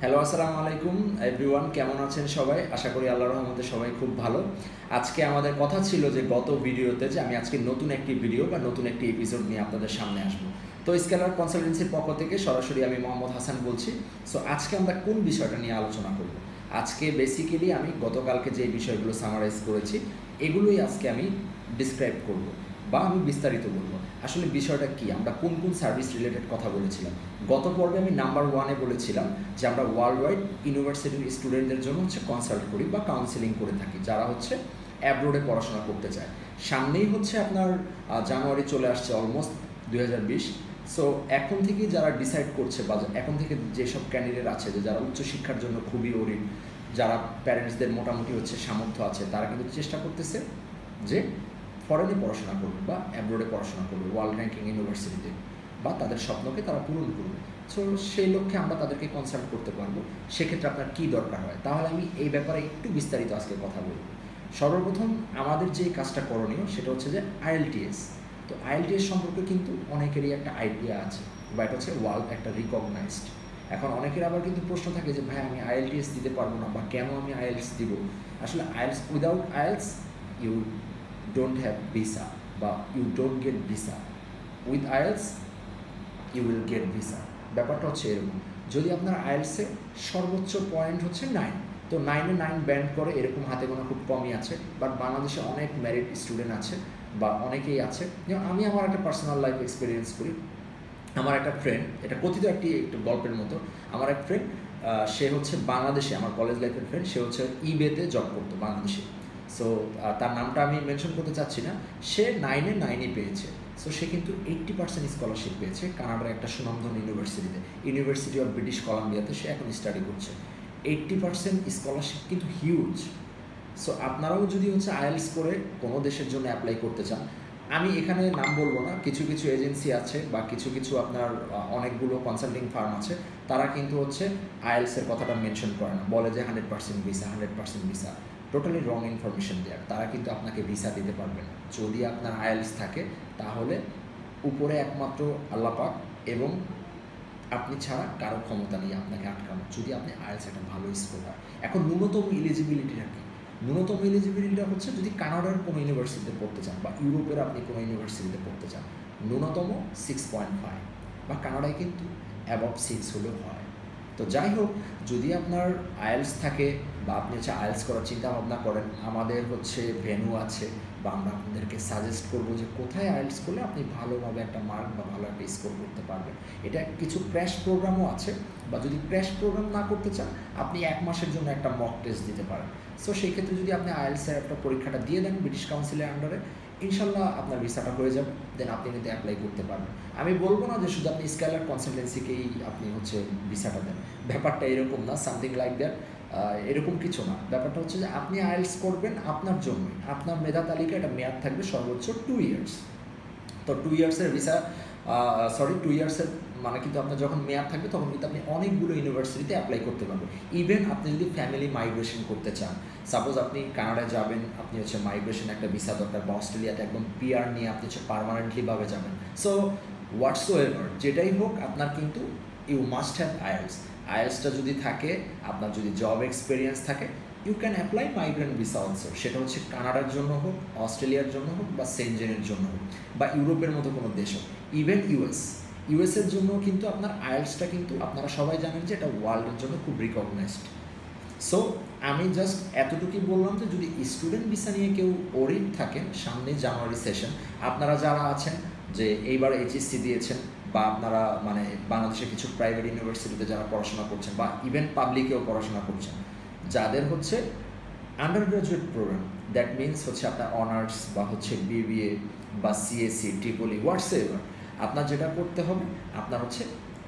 Hello, আসসালামু আলাইকুম everyone. কেমন আছেন সবাই? আশা করি আল্লাহর রহমতে সবাই খুব ভালো। আজকে আমাদের কথা ছিল যে গত ভিডিওতে যে আমি আজকে নতুন একটি ভিডিও বা নতুন একটি এপিসোড নিয়ে আপনাদের সামনে আসবো। তো স্কেলার কনসালটেন্সির পক্ষ থেকে সরাসরি আমি মোহাম্মদ হাসান বলছি। সো আজকে আমরা কোন বিষয়টা নিয়ে আলোচনা করব? আজকে বেসিক্যালি আমি গতকালকে যে বিষয়গুলো সামারাইজ করেছি এগুলোই আজকে আমি ডিসক্রাইব করব বা আমি বিস্তারিত বলবো। আসলে বিষয়টা কি, আমরা কোন কোন সার্ভিস রিলেটেড কথা বলেছিলাম। গত পর্বে আমি নাম্বার 1-এ বলেছিলাম যে আমরা ওয়ার্ল্ড ওয়াইড ইউনিভার্সিটির স্টুডেন্টদের জন্য কনসাল্ট করি বা কাউন্সেলিং করে থাকি, যারা অ্যাব্রোডে পড়াশোনা করতে চায়। সামনেই আপনার জানুয়ারি চলে আসছে, অলমোস্ট 2020। সো এখন থেকেই যারা ডিসাইড করছে বা এখন থেকে যেসব ক্যান্ডিডেট আছে যে যারা উচ্চশিক্ষার জন্য খুবই ওরিড, যারা প্যারেন্টসদের মোটামুটি সামর্থ্য আছে, তারা কিন্তু চেষ্টা করতেছে যে ফরেনে পড়াশোনা করবে বা অ্যাব্রোডে পড়াশোনা করবে ওয়ার্ল্ড র্যাঙ্কিং ইউনিভার্সিটিতে, বা তাদের স্বপ্নকে তারা পূরণ করবে। সো সেই লক্ষ্যে আমরা তাদেরকে কনসাল্ট করতে পারবো। সেক্ষেত্রে আপনার কী দরকার হয়, তাহলে আমি এই ব্যাপারে একটু বিস্তারিত আজকে কথা বলব। সর্বপ্রথম আমাদের যে কাজটা করণীয় সেটা হচ্ছে যে আইএলটিএস। তো আইএলটিএস সম্পর্কে কিন্তু অনেকেরই একটা আইডিয়া আছে, বা এটা ওয়ার্ল্ড একটা রিকগনাইজড। এখন অনেকের আবার কিন্তু প্রশ্ন থাকে যে ভাই আমি আইএলটিএস দিতে পারবো না, বা কেন আমি আইএলস দিব। আসলে IELTS, without IELTS you don't have visa বা you don't get visa. With IELTS you will get visa. ব্যাপারটা এরকম। যদি আপনার আইএলসে সর্বোচ্চ পয়েন্ট 9, তো 9-এ 9 ব্যান্ড করে এরকম হাতে গোনা খুব কমই আছে। বাট বাংলাদেশে অনেক ম্যারিড স্টুডেন্ট আছে বা অনেকেই আছে। যেমন আমি আমার একটা পার্সোনাল লাইফ এক্সপিরিয়েন্স করি। আমার একটা ফ্রেন্ড, এটা কথিত একটি গল্পের মতো। আমার এক ফ্রেন্ড, সে বাংলাদেশে, আমার কলেজ লাইফের ফ্রেন্ড, সে ইবেতে জব করতো বাংলাদেশে। সো তার নামটা আমি মেনশন করতে চাচ্ছি না। সে 9-এ 9ই পেয়েছে। সো সে কিন্তু 80% স্কলারশিপ পেয়েছে কানাডার একটা সুনামধন্য ইউনিভার্সিটিতে, ইউনিভার্সিটি অফ ব্রিটিশ কলাম্বিয়াতে সে এখন স্টাডি করছে। 80% স্কলারশিপ কিন্তু হিউজ। সো আপনারাও যদি আইএলস করে কোনো দেশের জন্য অ্যাপ্লাই করতে চান, আমি এখানে নাম বলবো না, কিছু কিছু এজেন্সি আছে বা কিছু কিছু আপনার অনেকগুলো কনসাল্টিং ফার্ম আছে, তারা কিন্তু আইএলসের কথাটা মেনশন করে না, বলে যে 100% visa, 100% visa. Totally wrong information দেওয়ার। তারা কিন্তু আপনাকে ভিসা দিতে পারবে না। যদি আপনার আইএলস থাকে তাহলে উপরে একমাত্র আল্লাহ পাক এবং আপনি ছাড়া কারো ক্ষমতা নেই আপনাকে আটকানো, যদি আপনি আইএলস একটা ভালো স্কোর হয়। এখন ন্যূনতম এলিজিবিলিটিটা কি? ন্যূনতম এলিজিবিলিটিটা যদি কানাডার কোনো ইউনিভার্সিটিতে পড়তে চান বা ইউরোপের আপনি কোনো ইউনিভার্সিটিতে পড়তে চান, ন্যূনতম 6.5, বা কানাডায় কিন্তু অ্যাবভ 6 হলেও হয়। তো যাই হোক, যদি আপনার আইএলস থাকে বা আপনি আইএলস করার চিন্তা ভাবনা করেন, আমাদের ভেন্যু আছে, বা আমরা আপনাদেরকে সাজেস্ট করবো যে কোথায় আইএলস করলে আপনি ভালোভাবে একটা মার্ক বা ভালো একটা স্কোর করতে পারবেন। এটা কিছু ক্র্যাশ প্রোগ্রামও আছে, বা যদি ক্র্যাশ প্রোগ্রাম না করতে চান, আপনি 1 মাসের জন্য একটা মক টেস্ট দিতে পারেন। সো সেই ক্ষেত্রে যদি আপনি আইএলসের একটা পরীক্ষাটা দিয়ে দেন ব্রিটিশ কাউন্সিলের আন্ডারে, ইনশাল্লাহ আপনার ভিসাটা হয়ে যাবে, দেন আপনি কিন্তু অ্যাপ্লাই করতে পারবেন। আমি বলবো না যে শুধু আপনি স্কেলার কনসালটেন্সিকেই আপনি ভিসাটা দেন, ব্যাপারটা এরকম না, সামথিং লাইক দ্যাট। এরকম কিছু না। ব্যাপারটা যে আপনি আইএলস করবেন আপনার জন্যই, আপনার মেধা তালিকা এটা মেয়াদ থাকবে সর্বোচ্চ 2 ইয়ার্স। তো 2 ইয়ার্সের ভিসা, 2 ইয়ার্সের মানে কিন্তু আপনার যখন মেয়াদ থাকবে তখন কিন্তু আপনি অনেকগুলো ইউনিভার্সিটিতে অ্যাপ্লাই করতে পারবেন। ইভেন আপনি যদি ফ্যামিলি মাইগ্রেশন করতে চান, সাপোজ আপনি কানাডায় যাবেন, আপনি মাইগ্রেশন একটা ভিসা দরকার, বা অস্ট্রেলিয়াতে একদম পিআর নিয়ে আপনি পারমানেন্টলিভাবে যাবেন। সো হোয়াটসোএভার যেটাই হোক, আপনার কিন্তু ইউ মাস্ট হ্যাভ আইএলস। আইএলসটা যদি থাকে, আপনার যদি জব এক্সপিরিয়েন্স থাকে, you can apply migrant visa also. সেটা কানাডার জন্য হোক, অস্ট্রেলিয়ার জন্য হোক, বা সেনজেনের জন্য হোক, বা ইউরোপের মতো কোনো দেশ হোক, ইভেন ইউএসের জন্য কিন্তু আপনার আইএলসটা কিন্তু আপনারা সবাই জানেন যে এটা ওয়ার্ল্ডের জন্য খুব রিকগনাইজড। সো আমি জাস্ট এতটুকুই বললাম যে যদি স্টুডেন্ট ভিসা নিয়ে কেউ ওরিড থাকেন, সামনে জানুয়ারি সেশন, আপনারা যারা আছেন যে এইবার এইচএসসি দিয়েছেন, বা আপনারা বাংলাদেশের কিছু প্রাইভেট ইউনিভার্সিটিতে যারা পড়াশোনা করছেন, বা ইভেন পাবলিকেও পড়াশোনা করছেন, যাদের undergraduate program, that means আপনার অনার্স বা বিবিএ বা সিএসসি, ট্রিপলি, হোয়াটসএভার, আপনার যেটা করতে হবে, আপনার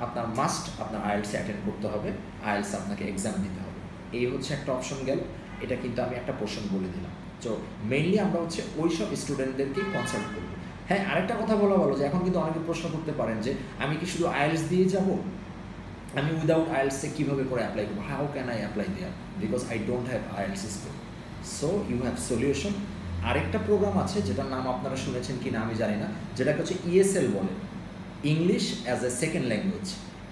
আপনার মাস্ট আপনার আইএলস অ্যাটেন্ড করতে হবে, আইএলস আপনাকে এক্সাম দিতে হবে। এই একটা অপশন গেল, এটা কিন্তু আমি একটা পোর্শন বলে দিলাম। তো মেইনলি আমরা ওই সব স্টুডেন্টদেরকেই কনসাল্ট করব। হ্যাঁ, আরেকটা কথা বলা ভালো যে এখন কিন্তু অনেকে প্রশ্ন করতে পারেন যে আমি কি শুধু আইএলস দিয়ে যাব, আমি উইদাউট আইএলসে কীভাবে করে অ্যাপ্লাই করবো, how can I apply there, because I don't have IELTS score. So you have solution. আরেকটা প্রোগ্রাম আছে যেটার নাম আপনারা শুনেছেন কি না আমি জানি না, যেটাকে ইএসএল বলে, English as a second language.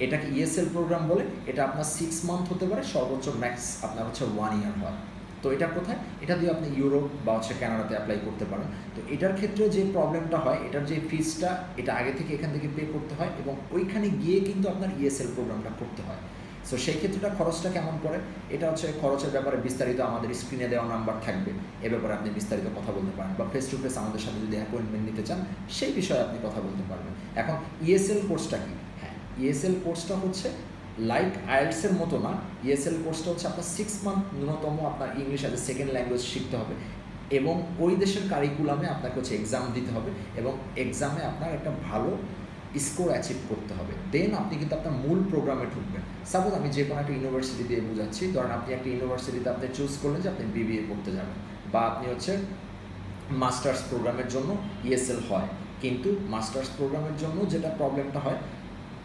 এটাকে ইএসএল প্রোগ্রাম বলে। এটা আপনার 6 মান্থ হতে পারে, সর্বোচ্চ ম্যাক্স আপনার হচ্ছে 1 ইয়ার হয়। তো এটা কোথায়, এটা দিয়ে আপনি ইউরোপ বা হচ্ছে কানাডাতে অ্যাপ্লাই করতে পারেন। তো এটার ক্ষেত্রে যে প্রবলেমটা হয়, এটার যে ফিজটা এটা আগে থেকে এখান থেকে পে করতে হয় এবং ওইখানে গিয়ে কিন্তু আপনার ইএসএল প্রোগ্রামটা করতে হয়। সো সেই ক্ষেত্রেটা খরচটা কেমন পড়ে, এটা হচ্ছে খরচের ব্যাপারে বিস্তারিত আমাদের স্ক্রিনে দেওয়া নাম্বার থাকবে, এ ব্যাপারে আপনি বিস্তারিত কথা বলতে পারেন, বা ফেস টু ফেস আমাদের সাথে যদি অ্যাপয়েন্টমেন্ট নিতে চান সেই বিষয়ে আপনি কথা বলতে পারবেন। এখন ইএসএল কোর্সটা কি? হ্যাঁ, ইএসএল কোর্সটা হচ্ছে লাইক আইএলটিএসের মতো না। ইএসএল কোর্সটা হচ্ছে আপনার 6 মান্থ ন্যূনতম আপনার English as a second language শিখতে হবে এবং ওই দেশের কারিকুলামে আপনাকে হচ্ছে এক্সাম দিতে হবে এবং এক্সামে আপনার একটা ভালো স্কোর অ্যাচিভ করতে হবে, দেন আপনি কিন্তু আপনার মূল প্রোগ্রামে ঢুকবেন। সাপোজ আমি যে কোনো একটা ইউনিভার্সিটি দিয়ে বোঝাচ্ছি, ধরেন আপনি একটা ইউনিভার্সিটিতে আপনি চুজ করলেন যে আপনি বিবিএ পড়তে যাবেন, বা আপনি হচ্ছে মাস্টার্স প্রোগ্রামের জন্য ইএসএল হয়, কিন্তু মাস্টার্স প্রোগ্রামের জন্য যেটা প্রবলেমটা হয়,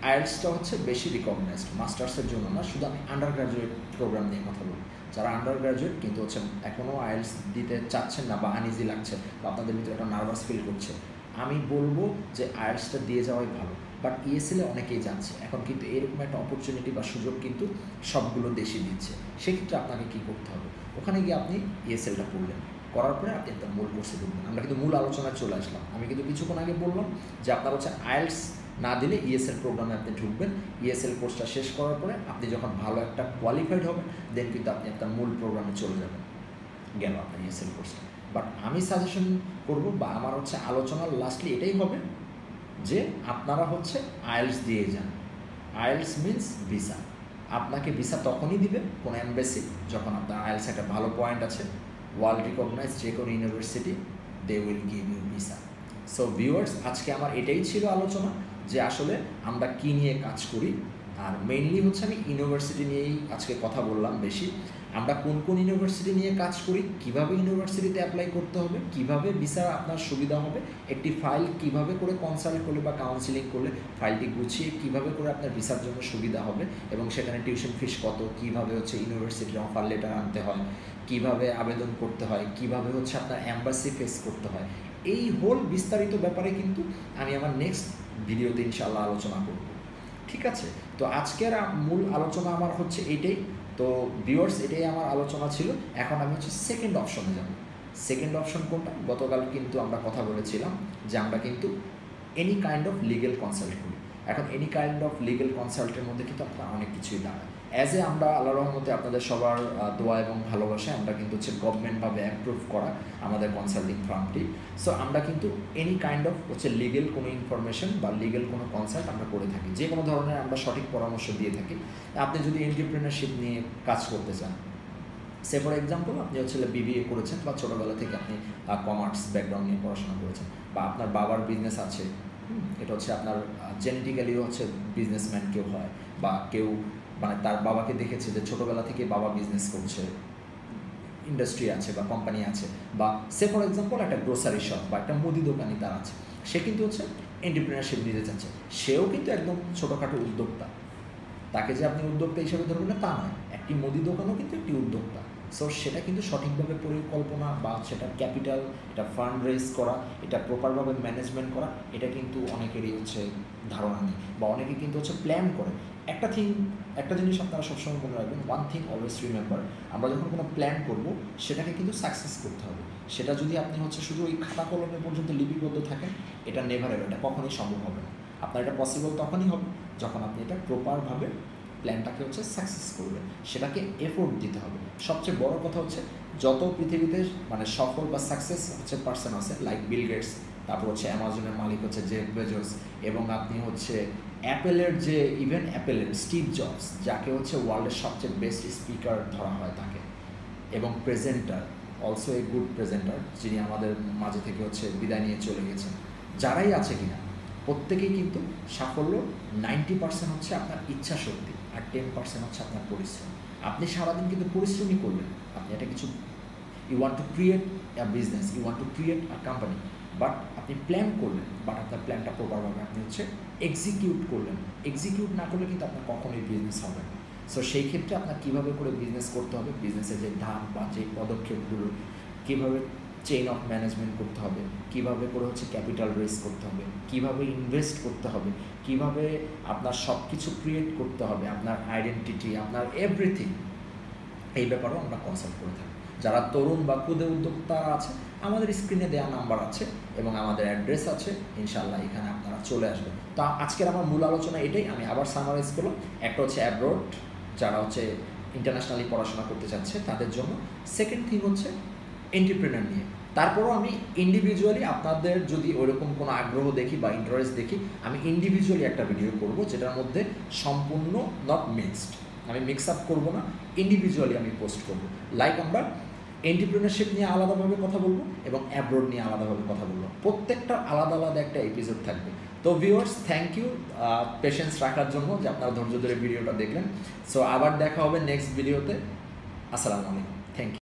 আইএলটিএসটা হচ্ছে বেশি রিকগনাইজড, মাস্টার্সের জন্য না। শুধু আমি আন্ডার গ্র্যাজুয়েট প্রোগ্রাম নিয়ে কথা বলি, যারা আন্ডার গ্র্যাজুয়েট কিন্তু হচ্ছে এখনও আইএলটিএস দিতে চাচ্ছেন না বা আনইজি লাগছে বা আপনাদের ভিতরে একটা নার্ভাস ফিল করছে, আমি বলবো যে আইএলটিএসটা দিয়ে যাওয়াই ভালো। বাট ইএসএলে অনেকেই যাচ্ছে এখন, কিন্তু এরকম একটা অপরচুনিটি বা সুযোগ কিন্তু সবগুলো দেশই দিচ্ছে। সেক্ষেত্রে আপনাকে কী করতে হবে, ওখানে গিয়ে আপনি ইএসএলটা করলেন, করার পরে আপনি একটা মূল কোর্সে ঢুকবেন। আমরা কিন্তু মূল আলোচনায় চলে আসলাম। আমি কিন্তু কিছুক্ষণ আগে বললাম যে আপনার হচ্ছে আইএলটিএস না দিলে ইএসএল প্রোগ্রামে আপনি ঢুকবেন। ইএসএল কোর্সটা শেষ করার পরে আপনি যখন ভালো একটা কোয়ালিফাইড হবেন, দেন কিন্তু আপনি একটা মূল প্রোগ্রামে চলে যাবেন, গেল আপনার ইএসএল কোর্সটা। বাট আমি সাজেশন করব বা আমার হচ্ছে আলোচনার লাস্টলি এটাই হবে যে আপনারা হচ্ছে আইএলটিএস দিয়ে যান। IELTS means visa. আপনাকে ভিসা তখনই দিবে কোনো এমবাসি যখন আপনার আইএলটিএস একটা ভালো পয়েন্ট আছে, ওয়ার্ল্ড রিকগনাইজ যে কোনো university, they will give you visa. So viewers, আজকে আমার এটাই ছিল আলোচনা যে আসলে আমরা কী নিয়ে কাজ করি, আর মেইনলি হচ্ছে আমি ইউনিভার্সিটি নিয়েই আজকে কথা বললাম বেশি। আমরা কোন কোন ইউনিভার্সিটি নিয়ে কাজ করি, কিভাবে ইউনিভার্সিটিতে অ্যাপ্লাই করতে হবে, কিভাবে ভিসা আপনার সুবিধা হবে, একটি ফাইল কিভাবে করে কনসাল্ট করলে বা কাউন্সিলিং করলে ফাইলটি গুছিয়ে কিভাবে করে আপনার ভিসার জন্য সুবিধা হবে, এবং সেখানে টিউশন ফিস কত, কিভাবে হচ্ছে ইউনিভার্সিটির অফার লেটার আনতে হয়, কিভাবে আবেদন করতে হয়, কিভাবে হচ্ছে আপনার অ্যাম্বাসি ফেস করতে হয়, এই হোল বিস্তারিত ব্যাপারে কিন্তু আমি আমার নেক্সট ভিডিওতে ইনশাআল্লাহ আলোচনা করব। ঠিক আছে, তো আজকের মূল আলোচনা আমার হচ্ছে এইটাই। তো ভিউয়ার্স, এটাই আমার আলোচনা ছিল। এখন আমি হচ্ছে সেকেন্ড অপশনে যাব। সেকেন্ড অপশন কোনটা? গতকাল কিন্তু আমরা কথা বলেছিলাম যে আমরা কিন্তু any kind of legal consult করি। এখন এনি কাইন্ড অফ লিগেল কনসাল্টের মধ্যে কিন্তু আপনার অনেক কিছুই দাঁড়ায়। অ্যাজ এ আমরা আল্লাহর রহমতে আপনাদের সবার দোয়া এবং ভালোবাসায় আমরা কিন্তু হচ্ছে গভর্নমেন্টভাবে অ্যাপ্রুভ করা আমাদের কনসাল্টিং ফার্মটি। সো আমরা কিন্তু এনি কাইন্ড অফ হচ্ছে লিগেল কোনো ইনফরমেশন বা লিগেল কোনো কনসাল্ট আমরা করে থাকি, যে কোনো ধরনের আমরা সঠিক পরামর্শ দিয়ে থাকি। আপনি যদি এন্টারপ্রেনারশিপ নিয়ে কাজ করতে চান, সে ফর এক্সাম্পল আপনি হচ্ছে বিবিএ করেছেন বা ছোটোবেলা থেকে আপনি কমার্স ব্যাকগ্রাউন্ড নিয়ে পড়াশোনা করেছেন, বা আপনার বাবার বিজনেস আছে, এটা হচ্ছে আপনার জেনেটিক্যালিও হচ্ছে বিজনেসম্যান কেউ হয়, বা কেউ মানে তার বাবাকে দেখেছে যে ছোটোবেলা থেকে বাবা বিজনেস করছে, ইন্ডাস্ট্রি আছে বা কোম্পানি আছে, বা সে ফর এক্সাম্পল একটা গ্রোসারি শপ বা একটা মুদি দোকানি তার আছে, সে কিন্তু হচ্ছে এন্টারপ্রেনারশিপ নিতে চাচ্ছে, সেও কিন্তু একদম ছোটোখাটো উদ্যোক্তা। তাকে যে আপনি উদ্যোক্তা হিসেবে ধরবেন না তা নয়, একটি মুদি দোকানও কিন্তু একটি উদ্যোক্তা। সো সেটা কিন্তু সঠিকভাবে পরিকল্পনা বা সেটা ক্যাপিটাল, এটা ফান্ড রেজ করা, এটা প্রপারভাবে ম্যানেজমেন্ট করা, এটা কিন্তু অনেকেরই হচ্ছে ধারণা নেই, বা অনেকে কিন্তু হচ্ছে প্ল্যান করে। একটা জিনিস আপনারা সবসময় মনে রাখবেন, ওয়ান থিং অলওয়েজ রিমেম্বার, আমরা যখন কোনো প্ল্যান করব সেটাকে কিন্তু সাকসেস করতে হবে। সেটা যদি আপনি হচ্ছে শুধু ওই খাতা কলমে পর্যন্ত লিপিবদ্ধ থাকেন, এটা নেভার এভার, এটা কখনোই সম্ভব হবে না। আপনার এটা পসিবল তখনই হবে যখন আপনি এটা প্রপারভাবে প্ল্যানটাকে হচ্ছে সাকসেস করবেন, সেটাকে এফোর্ট দিতে হবে। সবচেয়ে বড় কথা হচ্ছে, যত পৃথিবীতে মানে সফল বা সাকসেস হচ্ছে পার্সন আছে, লাইক বিল গেটস, তারপর হচ্ছে অ্যামাজনের মালিক হচ্ছে জেফ বেজোস, এবং আপনি হচ্ছে অ্যাপেলের যে ইভেন অ্যাপেলের স্টিভ জবস, যাকে হচ্ছে ওয়ার্ল্ডের সবচেয়ে বেস্ট স্পিকার ধরা হয় তাকে, এবং presenter, also a good presenter, যিনি আমাদের মাঝে থেকে হচ্ছে বিদায় নিয়ে চলে গেছেন, যারাই আছে কিনা প্রত্যেকেই কিন্তু সাফল্য 90% হচ্ছে আপনার ইচ্ছা শক্তি, আর 10% হচ্ছে আপনার পরিশ্রম। আপনি সারাদিন কিন্তু পরিশ্রমই করলেন, আপনি এটা কিছু you want to create a business, you want to create a company, but আপনি প্ল্যান করলেন, বাট আপনার প্ল্যানটা প্রপারভাবে আপনি হচ্ছে এক্সিকিউট করলেন। এক্সিকিউট না করলে কিন্তু আপনার কখনোই বিজনেস হবে না। সো সেই ক্ষেত্রে আপনার কীভাবে করে বিজনেস করতে হবে, বিজনেসের যে ধাপ বা যে পদক্ষেপগুলো কীভাবে চেইন অফ ম্যানেজমেন্ট করতে হবে, কিভাবে করে হচ্ছে ক্যাপিটাল রেজ করতে হবে, কিভাবে ইনভেস্ট করতে হবে, কিভাবে আপনার সব কিছু ক্রিয়েট করতে হবে, আপনার আইডেন্টিটি, আপনার এভরিথিং, এই ব্যাপারেও আমরা কনসাল্ট করে থাকি। যারা তরুণ বা ক্ষুদে উদ্যোক্তারা আছে, আমাদের স্ক্রিনে দেওয়া নাম্বার আছে এবং আমাদের অ্যাড্রেস আছে, ইনশাল্লাহ এখানে আপনারা চলে আসবেন। তো আজকের আমার মূল আলোচনা এটাই, আমি আবার সামারাইজ করলাম। একটা হচ্ছে অ্যাব্রোড, যারা হচ্ছে ইন্টারন্যাশনালি পড়াশোনা করতে চাচ্ছে তাদের জন্য। সেকেন্ড থিং হচ্ছে এন্টারপ্রেনার নিয়ে। তারপরও আমি ইন্ডিভিজুয়ালি আপনাদের যদি ওইরকম কোনো আগ্রহ দেখি বা ইন্টারেস্ট দেখি, আমি ইন্ডিভিজুয়ালি একটা ভিডিও করব যেটার মধ্যে সম্পূর্ণ নট মিক্সড, আমি মিক্স আপ করবো না, ইন্ডিভিজুয়ালি আমি পোস্ট করব। লাইক আমরা এন্টারপ্রেনারশিপ নিয়ে আলাদাভাবে কথা বলবো এবং অ্যাব্রোড নিয়ে আলাদাভাবে কথা বলবো, প্রত্যেকটা আলাদা আলাদা একটা এপিসোড থাকবে। তো ভিউয়ার্স, থ্যাংক ইউ পেশেন্স রাখার জন্য, যে আপনারা ধৈর্য ধরে ভিডিওটা দেখলেন। সো আবার দেখা হবে নেক্সট ভিডিওতে। আসসালামু আলাইকুম, থ্যাংক ইউ।